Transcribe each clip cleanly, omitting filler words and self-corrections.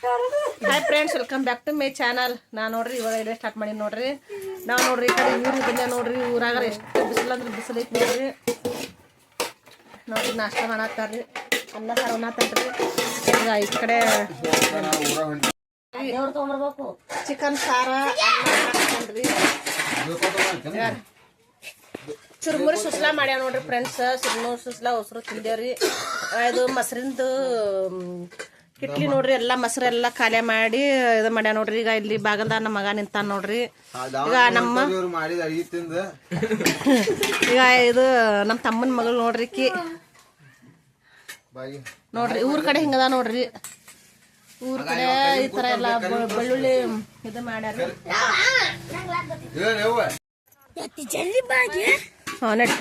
Hi friends, welcome back to my channel. ನಾನು ನೋಡ್ರಿ ಇವಾಗ ಇಲ್ಲೇ ಸ್ಟಾರ್ಟ್ ಮಾಡಿ ನೋಡ್ರಿ. ನಾವು ನೋಡ್ರಿ ಈ ಕಡೆ ಊರಿಗೆ ಬಂದೆ ನೋಡ್ರಿ. ಊರಾಗ ಎಷ್ಟು ಬಿಸಿಲು ಅಂದ್ರೆ ಬಿಸಿಲು ಐತಿ ನೋಡ್ರಿ. ನೋಡ್ರಿ ನಾಷ್ಟ ಮಾಡತ್ತಾರ್ರಿ, ಅನ್ನ ಸಾರು ಅನ್ನತ್ತಲ್ರಿ. ಈಗ ಈ ಕಡೆ ಚಿಕನ್ ಸಾರ ಅನ್ನರಿ, ಚುರುಮುರಿ ಸುಸ್ಲಾ ಮಾಡ್ಯಾವ ನೋಡ್ರಿ ಫ್ರೆಂಡ್ಸ್. ಚುರುಮುರಿ ಸುಸ್ಲಾ ಹೊಸರು ತಿಂದೇವ್ರಿ. ಇದು ಮೊಸರಿಂದು ಕಿಟ್ಲಿ ನೋಡ್ರಿ. ಎಲ್ಲ ಮೊಸರು ಎಲ್ಲ ಖಾಲಿ ಮಾಡಿ ಇದು ಮಾಡ್ಯಾವ ನೋಡ್ರಿ. ಈಗ ಇಲ್ಲಿ ಬಾಗಲ್ದ ನಮ್ಮ ಮಗ ನಿಂತಾನ ನೋಡ್ರಿ. ಈಗ ನಮ್ಮ ಈಗ ಇದು ನಮ್ಮ ತಮ್ಮನ ಮಗಳು ನೋಡ್ರಿ. ನೋಡ್ರಿ ಊರ್ ಕಡೆ ಹಿಂಗದ ನೋಡ್ರಿ. ಊರ್ ಕಡೆ ಈ ತರ ಎಲ್ಲ ಬೆಳ್ಳುಳ್ಳಿ ಇದು ಮಾಡ್ಯಾರ. ನಡಿ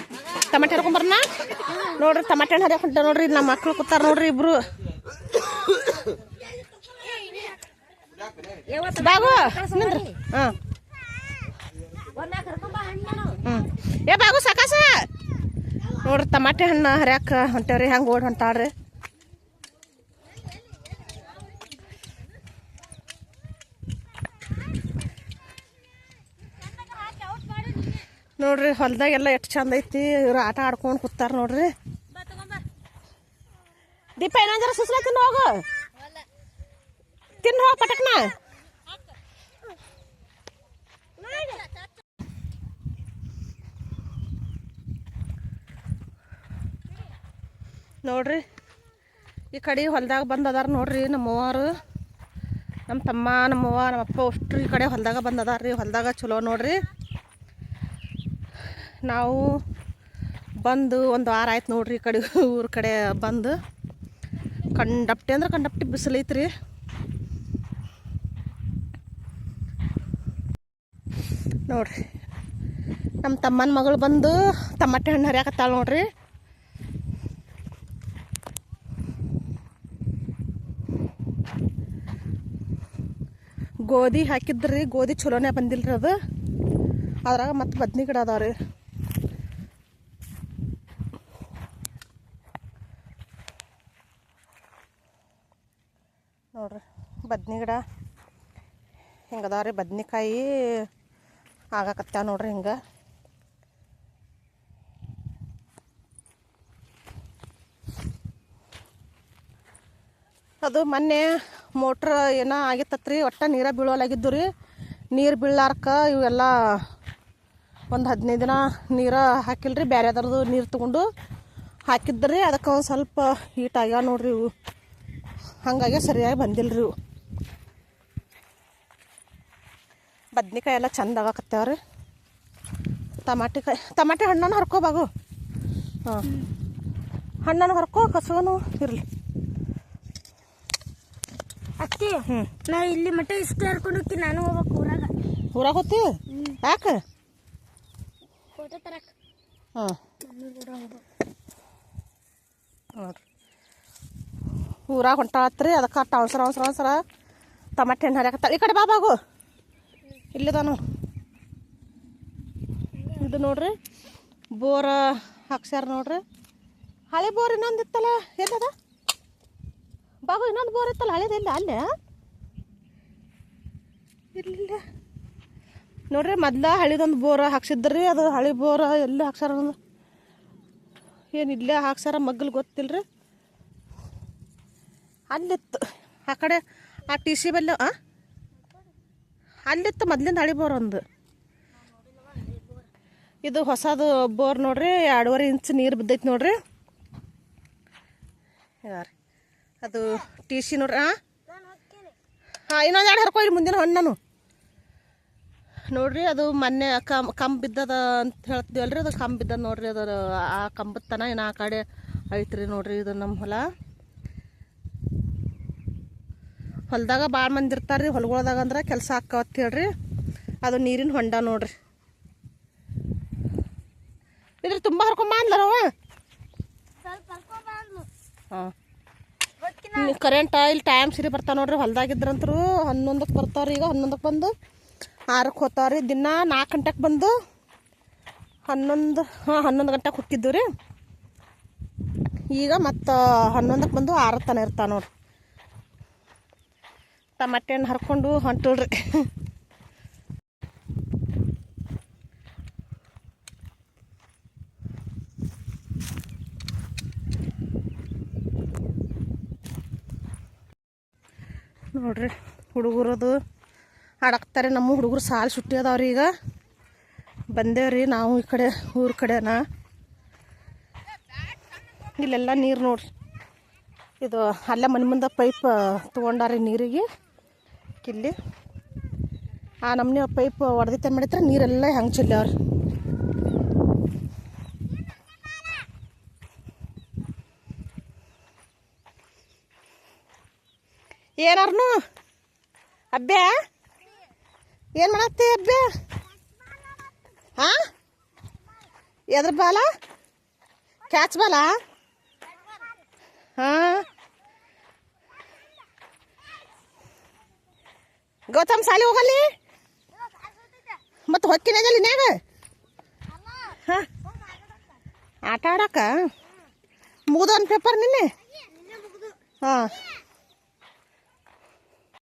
ಟಮಾಟೆ ಹರ್ಕೊಂಬರ್ನ ನೋಡ್ರಿ. ಟಮಾಟೆ ಹಣ್ಣು ಹರಿಯಾಕ ಹೊಂಟ ನೋಡ್ರಿ. ನಮ್ಮ ಮಕ್ಳು ಕೂತಾರ ನೋಡ್ರಿ ಇಬ್ರು. ಬಾಗು ನಿಂದ್ರಿ. ಏ ಬಾಗು ಸಾಕಾಸ ನೋಡ್ರಿ. ಟಮಾಟೆ ಹಣ್ಣು ಹರಿಯಾಕ ಹೊಂಟೇವ್ರಿ. ಹಂಗೆ ಓಡ್ ಹೊಂಟಾಳ್ರಿ. ನೋಡ್ರಿ ಹೊಲ್ದಾಗೆಲ್ಲ ಎಷ್ಟು ಚಂದ ಐತಿ. ಇವ್ರು ಆಟ ಆಡ್ಕೊಂಡು ಕೂತಾರ ನೋಡ್ರಿ. ದೀಪ ಏನಂದ್ರ ಸುಸ್ಲ ತಿನ್ನ ಹೋಗು, ತಿನ್ನ ಹೋಗ ಪಟಕ್ನ. ನೋಡ್ರಿ ಈ ಕಡೆ ಹೊಲ್ದಾಗ ಬಂದದಾರ ನೋಡ್ರಿ. ನಮ್ಮವ್ವರು, ನಮ್ಮ ತಮ್ಮ, ನಮ್ಮವ್ವ, ನಮ್ಮಪ್ಪ ಅಷ್ಟ್ರು ಈ ಕಡೆ ಹೊಲ್ದಾಗ ಬಂದದಾರ್ರಿ. ಹೊಲ್ದಾಗ ಚಲೋ ನೋಡ್ರಿ. ನಾವು ಬಂದು ಒಂದು ವಾರ ಆಯ್ತು ನೋಡ್ರಿ. ಈ ಕಡೆ ಊರ ಕಡೆ ಬಂದು ಕಂಡಪ್ಟಿ ಅಂದ್ರೆ ಕಂಡಪ್ಟಿ ಬಿಸಿಲು ಐತ್ರಿ. ನೋಡ್ರಿ ನಮ್ಮ ತಮ್ಮನ ಮಗಳು ಬಂದು ಟಮಾಟೆ ಹಣ್ಣು ಹರಿಯಾಕತ್ತಾಳ ನೋಡ್ರಿ. ಗೋಧಿ ಹಾಕಿದ್ರಿ. ಗೋಧಿ ಚಲೋನೇ ಬಂದಿಲ್ರಿ ಅದು. ಅದ್ರಾಗ ಮತ್ತೆ ಬದ್ನಿ ಗಿಡ ಅದಾವ್ರಿ. ನೋಡ್ರಿ ಬದ್ನಿ ಗಿಡ ಹಿಂಗದಾವ್ರಿ. ಬದ್ನಿಕಾಯಿ ಆಗಾಕತ್ತಾವ ನೋಡ್ರಿ. ಹಿಂಗೆ ಅದು ಮೊನ್ನೆ ಮೋಟ್ರ್ ಏನೋ ಆಗಿತ್ತತ್ರಿ. ಒಟ್ಟ ನೀರ ಬೀಳೋಲಾಗಿದ್ದು ರೀ. ನೀರು ಬೀಳಾರ್ಕ ಇವೆಲ್ಲ ಒಂದು 15 ದಿನ ನೀರು ಹಾಕಿಲ್ರಿ. ಬೇರೆದರದು ನೀರು ತೊಗೊಂಡು ಹಾಕಿದ್ರಿ. ಅದಕ್ಕೆ ಒಂದು ಸ್ವಲ್ಪ ಹೀಟ್ ಆಗ್ಯಾವ ನೋಡ್ರಿ ಇವು. ಹಂಗಾಗಿ ಸರಿಯಾಗಿ ಬಂದಿಲ್ರಿ ಇವು. ಬದ್ನಿಕಾಯಿ ಎಲ್ಲ ಚಂದ ಆಗಾಕತ್ತೇವ್ರಿ. ಟಮಾಟೆ ಹಣ್ಣನ್ನು ಹರ್ಕೋಬಾಗು. ಹಾಂ, ಹಣ್ಣನ್ನು ಹರ್ಕೋ, ಕಸೂನು ಇರಲಿ. ಅತ್ತಿ ನಾ ಇಲ್ಲಿ ಮಟ್ಟ ಇಷ್ಟು ಹರ್ಕೊಂಡು ಹೋಗ್ತೀನಿ. ನಾನು ಹೋಗ್ಬೇಕು ಊರಾಗ ಹೋಗ್ತಿ? ಯಾಕೆ? ಫೋಟೋ ತರಕ. ಹಾಂ ನೋಡ್ರಿ ಊರಾಗ ಹೊಂಟಾತ್ರಿ. ಅದಕ್ಕೆ ಅವಸರ ಟಮಾಟೆ ಹಣ್ಣು ಹರಿಯಾಕತ್ತಾಳ. ಈ ಕಡೆ ಬಾಬಾಗು ಇಲ್ಲಿದಾನು. ಇದು ನೋಡ್ರಿ ಬೋರ್ ಹಾಕ್ಸ್ಯಾರ ನೋಡ್ರಿ. ಹಳೆ ಬೋರ್ ಇನ್ನೊಂದು ಇತ್ತಲ್ಲ, ಎಲ್ಲದ ಬಾಬು? ಇನ್ನೊಂದು ಬೋರ್ ಇತ್ತಲ್ಲ ಹಳೇದು. ಇಲ್ಲ ಅಲ್ಲೇ ಇರಲಿಲ್ಲ ನೋಡ್ರಿ. ಮೊದ್ಲ ಹಳಿದೊಂದು ಬೋರ್ ಹಾಕ್ಸಿದ್ರಿ. ಅದು ಹಳಿ ಬೋರ್ ಎಲ್ಲಿ ಹಾಕ್ಸಾರ ಏನು ಇಲ್ಲೇ ಹಾಕ್ಸಾರ ಮಗ್ಗಲ್ ಗೊತ್ತಿಲ್ರಿ. ಅಲ್ಲಿತ್ತು ಆ ಕಡೆ ಆ ಟಿ ಸಿ ಬಲ್ಲಿ. ಅಲ್ಲಿತ್ತು ಮೊದ್ಲಿಂದ ಹಳಿ ಬೋರ್ ಒಂದು. ಇದು ಹೊಸದು ಬೋರ್ ನೋಡ್ರಿ. 2.5 ಇಂಚ್ ನೀರು ಬಿದ್ದೈತಿ ನೋಡ್ರಿ. ಯಾರು ಅದು ಟಿ ಸಿ ನೋಡ್ರಿ. ಹಾಂ ಇನ್ನೊಂದು 2 ಹರ್ಕೊ ಇಲ್ಲಿ ಮುಂದಿನ ಹಣ್ಣು ನೋಡ್ರಿ. ಅದು ಮೊನ್ನೆ ಕಂಬ ಬಿದ್ದದ ಅಂತ ಹೇಳ್ತಿದ್ವಲ್ರಿ. ಅದು ಕಂಬ ಬಿದ್ದದ ನೋಡ್ರಿ. ಅದು ಆ ಕಂಬದ ತನ ಇನ್ನು ಆ ಕಡೆ ಐತ್ರಿ ನೋಡ್ರಿ. ಇದು ನಮ್ಮ ಹೊಲದಾಗ ಭಾಳ ಮಂದಿ ಇರ್ತಾರ್ರಿ. ಹೊಲಗೊಳದಾಗ ಅಂದ್ರೆ ಕೆಲಸ ಆಕ್ಕವತ್ತು ಹೇಳ್ರಿ. ಅದು ನೀರಿನ ಹೊಂಡ ನೋಡ್ರಿ. ಇದ್ರ ತುಂಬ ಹರ್ಕೊಂಬ ಅಂದ್ಲರವ. ಹಾಂ ಕರೆಂಟ್ ಇಲ್ಲಿ ಟೈಮ್ ಸರಿ ಬರ್ತಾವ ನೋಡ್ರಿ. ಹೊಲ್ದಾಗಿದ್ರಂತರು 11ಕ್ಕೆ ಬರ್ತಾವ್ರಿ. ಈಗ 11ಕ್ಕೆ ಬಂದು 6ಕ್ಕೆ ಹೋಗ್ತಾವ್ರಿ. ದಿನ 4 ಗಂಟೆಗೆ ಬಂದು 11 ಗಂಟೆಗೆ ಹುಟ್ಟಿದ್ದು ರೀ. ಈಗ ಮತ್ತು 11ಕ್ಕೆ ಬಂದು 6 ತನಕ ಇರ್ತಾವೆ ನೋಡ್ರಿ. ಟಮಾಟೆ ಹಣ್ಣು ಹರ್ಕೊಂಡು ಹೊಂಟಳ್ರಿ. ನೋಡ್ರಿ ಹುಡುಗರದು ಆಡಾಕ್ತಾರೆ. ನಮ್ಮ ಹುಡುಗರು ಸಾಲು ಸುಟ್ಟಿ ಅದಾವ್ರಿ. ಈಗ ಬಂದೇವ್ರಿ ನಾವು ಈ ಕಡೆ ಊರ ಕಡೆನ. ಇಲ್ಲೆಲ್ಲ ನೀರು ನೋಡ್ರಿ. ಇದು ಅಲ್ಲೇ ಮನೆ ಮುಂದೆ ಪೈಪ್ ತೊಗೊಂಡಾರಿ ನೀರಿಗೆ. ಕಿಲ್ಲಿ ಆ ನಮ್ಮನೆ ಪೈಪ್ ಹೊಡೆದಿತ್ತ ಮಾಡಿದ್ರೆ ನೀರೆಲ್ಲ ಹೆಂಗೆ ಚೆಲ್ಲವ್ರಿ. ಏನಾರ್ನು ಅಬ್ಬೆ ಏನು ಮಾಡತ್ತಿ ಅಬ್ಬೆ? ಹಾಂ ಎದ್ರ ಬಾಲ? ಕ್ಯಾಚ್ ಬಾಲ? ಹಾಂ ಗೌತಮ್ ಸಾಲಿ ಹೋಗಲ್ಲಿ ಮತ್ತು ಹೊಕ್ಕಿನಾಗಲ್ಲಿ ನ್ಯಾಗ ಹಾಂ ಆಟ ಆಡಕ್ಕ ಮುಗ್ದು ಒಂದು ಪೇಪರ್ ನಿನ್ನೆ. ಹಾಂ